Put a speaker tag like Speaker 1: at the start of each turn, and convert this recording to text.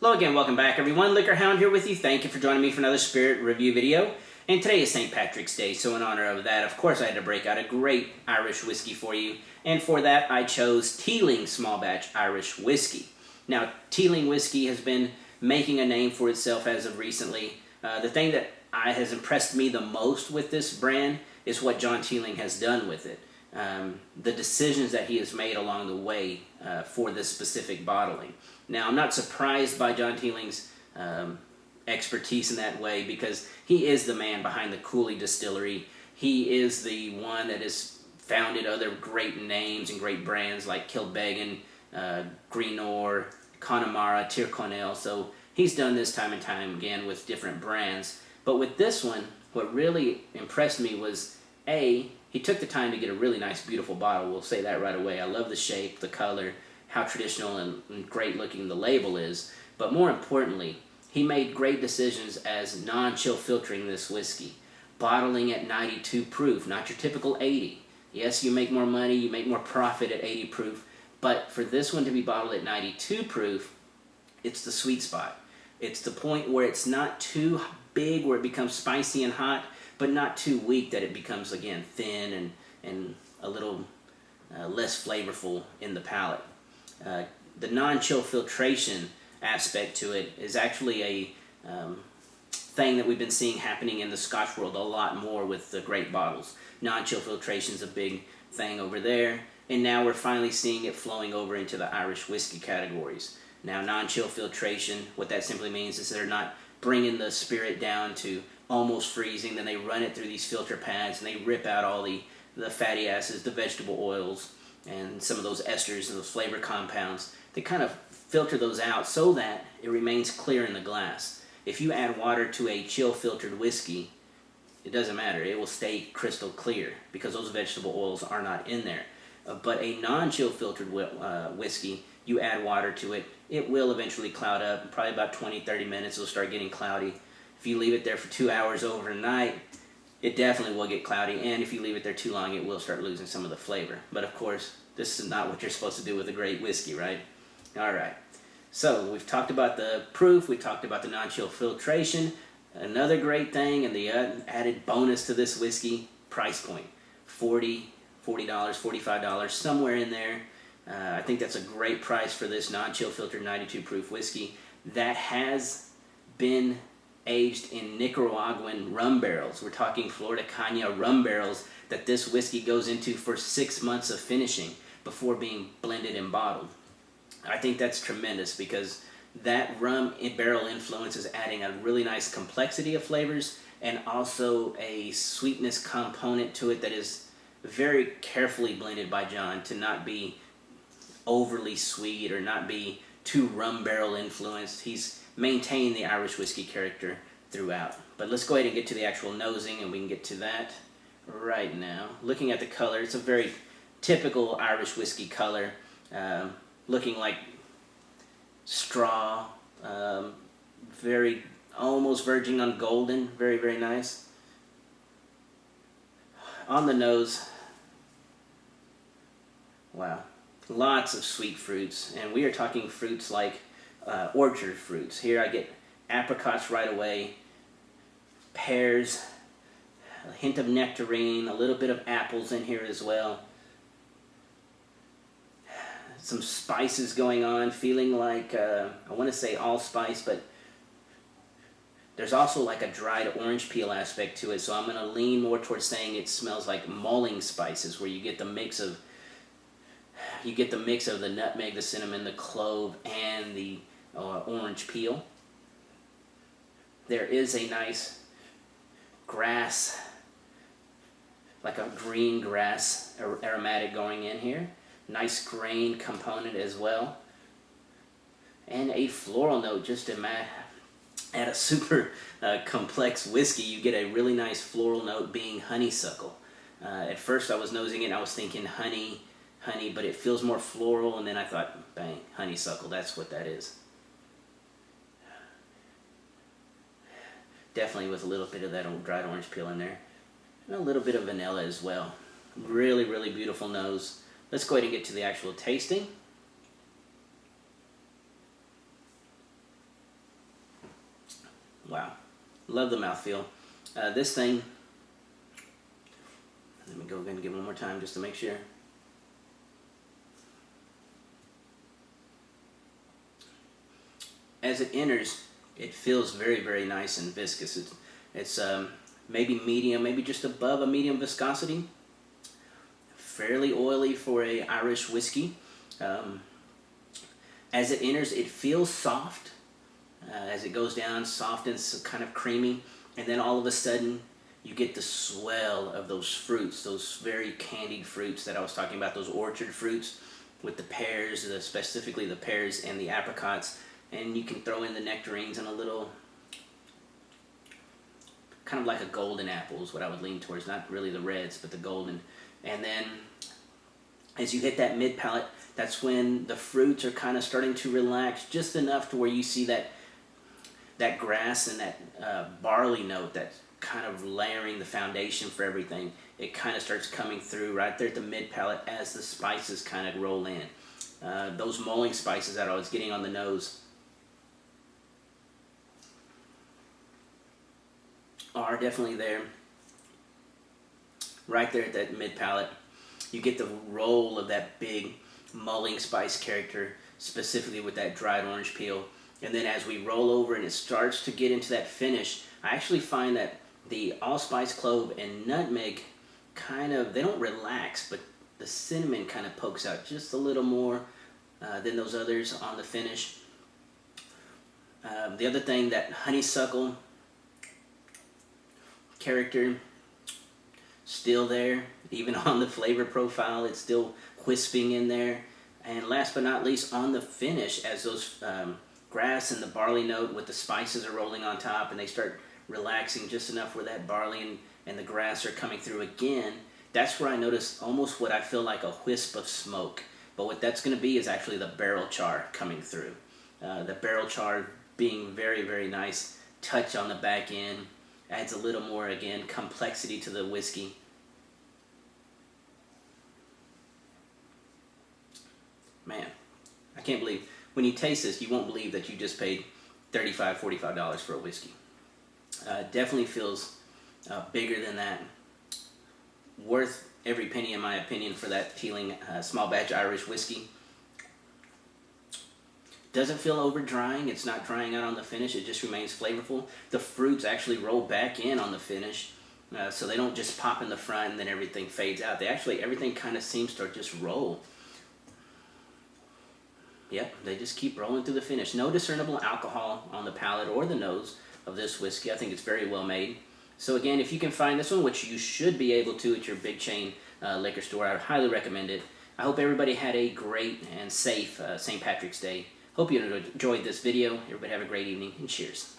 Speaker 1: Hello again, welcome back everyone. LiquorHound here with you. Thank you for joining me for another spirit review video. And today is St. Patrick's Day, so in honor of that, of course I had to break out a great Irish whiskey for you. And for that, I chose Teeling Small Batch Irish Whiskey. Now, Teeling whiskey has been making a name for itself as of recently. The thing that has impressed me the most with this brand is what John Teeling has done with it. The decisions that he has made along the way for this specific bottling. Now, I'm not surprised by John Teeling's expertise in that way because he is the man behind the Cooley Distillery. He is the one that has founded other great names and great brands like Kilbeggan, Greenore, Connemara, Tyrconnell. So he's done this time and time again with different brands. But with this one, what really impressed me was, A, he took the time to get a really nice, beautiful bottle. We'll say that right away. I love the shape, the color, how traditional and great looking the label is. But more importantly, he made great decisions as non-chill filtering this whiskey. Bottling at 92 proof, not your typical 80. Yes, you make more money, you make more profit at 80 proof. But for this one to be bottled at 92 proof, it's the sweet spot. It's the point where it's not too big, where it becomes spicy and hot, but not too weak that it becomes, again, thin and a little less flavorful in the palate. The non-chill filtration aspect to it is actually a thing that we've been seeing happening in the Scotch world a lot more with the great bottles. Non-chill filtration is a big thing over there, and now we're finally seeing it flowing over into the Irish whiskey categories. Now, non-chill filtration, what that simply means is they're not bringing the spirit down to almost freezing, then they run it through these filter pads and they rip out all the fatty acids, the vegetable oils, and some of those esters and those flavor compounds. They kind of filter those out so that it remains clear in the glass. If you add water to a chill filtered whiskey, it doesn't matter, it will stay crystal clear because those vegetable oils are not in there. But a non-chill filtered whiskey, you add water to it, it will eventually cloud up. Probably about 20-30 minutes it'll start getting cloudy. If you leave it there for 2 hours overnight, it definitely will get cloudy, and if you leave it there too long, it will start losing some of the flavor. But of course, this is not what you're supposed to do with a great whiskey, right? Alright, so we've talked about the proof, we talked about the non-chill filtration. Another great thing, and the added bonus to this whiskey, price point. $40, $45, somewhere in there. I think that's a great price for this non-chill filtered 92 proof whiskey that has been aged in Nicaraguan rum barrels. We're talking Flor de Caña rum barrels that this whiskey goes into for 6 months of finishing before being blended and bottled. I think that's tremendous because that rum barrel influence is adding a really nice complexity of flavors and also a sweetness component to it that is very carefully blended by John to not be overly sweet or not be too rum barrel influenced. He's maintain the Irish whiskey character throughout. But let's go ahead and get to the actual nosing, and we can get to that right now. Looking at the color, it's a very typical Irish whiskey color, looking like straw, very almost verging on golden, very, very nice. On the nose, wow, lots of sweet fruits, and we are talking fruits like orchard fruits. Here I get apricots right away, pears, a hint of nectarine, a little bit of apples in here as well. Some spices going on, feeling like, I want to say allspice, but there's also like a dried orange peel aspect to it, so I'm going to lean more towards saying it smells like mulling spices, where you get the mix of the nutmeg, the cinnamon, the clove, and the orange peel. There is a nice grass, like a green grass aromatic going in here. Nice grain component as well. And a floral note, just to add a super complex whiskey, you get a really nice floral note being honeysuckle. At first I was nosing it and I was thinking honey, but it feels more floral, and then I thought, bang, honeysuckle, that's what that is. Definitely with a little bit of that old dried orange peel in there. And a little bit of vanilla as well. Really, really beautiful nose. Let's go ahead and get to the actual tasting. Wow. Love the mouthfeel. This thing, let me go again and give it one more time just to make sure. As it enters, it feels very, very nice and viscous. It's maybe medium, maybe just above a medium viscosity. Fairly oily for a Irish whiskey. As it enters, it feels soft. As it goes down, soft and kind of creamy. And then all of a sudden, you get the swell of those fruits, those very candied fruits that I was talking about, those orchard fruits with the pears, specifically the pears and the apricots. And you can throw in the nectarines and a little, kind of like a golden apple is what I would lean towards. Not really the reds, but the golden. And then as you hit that mid palate, that's when the fruits are kind of starting to relax just enough to where you see that grass and that barley note that's kind of layering the foundation for everything. It kind of starts coming through right there at the mid palate as the spices kind of roll in. Those mulling spices that I was getting on the nose are definitely there. Right there at that mid palate, you get the roll of that big mulling spice character, specifically with that dried orange peel. And then as we roll over and it starts to get into that finish, I actually find that the allspice, clove, and nutmeg kind of, they don't relax, but the cinnamon kind of pokes out just a little more than those others on the finish. The other thing, that honeysuckle character, still there, even on the flavor profile, it's still wisping in there. And last but not least, on the finish, as those grass and the barley note with the spices are rolling on top and they start relaxing just enough where that barley and the grass are coming through again, that's where I notice almost what I feel like a wisp of smoke. But what that's going to be is actually the barrel char coming through. The barrel char being very, very nice touch on the back end. Adds a little more, again, complexity to the whiskey. Man, I can't believe, when you taste this, you won't believe that you just paid $35, $45 for a whiskey. Definitely feels bigger than that. Worth every penny, in my opinion, for that Teeling small batch Irish whiskey. Doesn't feel over drying. It's not drying out on the finish. It just remains flavorful. The fruits actually roll back in on the finish, so they don't just pop in the front and then everything fades out. They actually, everything kind of seems to just roll. Yep, they just keep rolling through the finish. No discernible alcohol on the palate or the nose of this whiskey. I think it's very well made. So again, if you can find this one, which you should be able to at your big chain liquor store, I would highly recommend it. I hope everybody had a great and safe St. Patrick's Day. Hope you enjoyed this video. Everybody have a great evening, and cheers.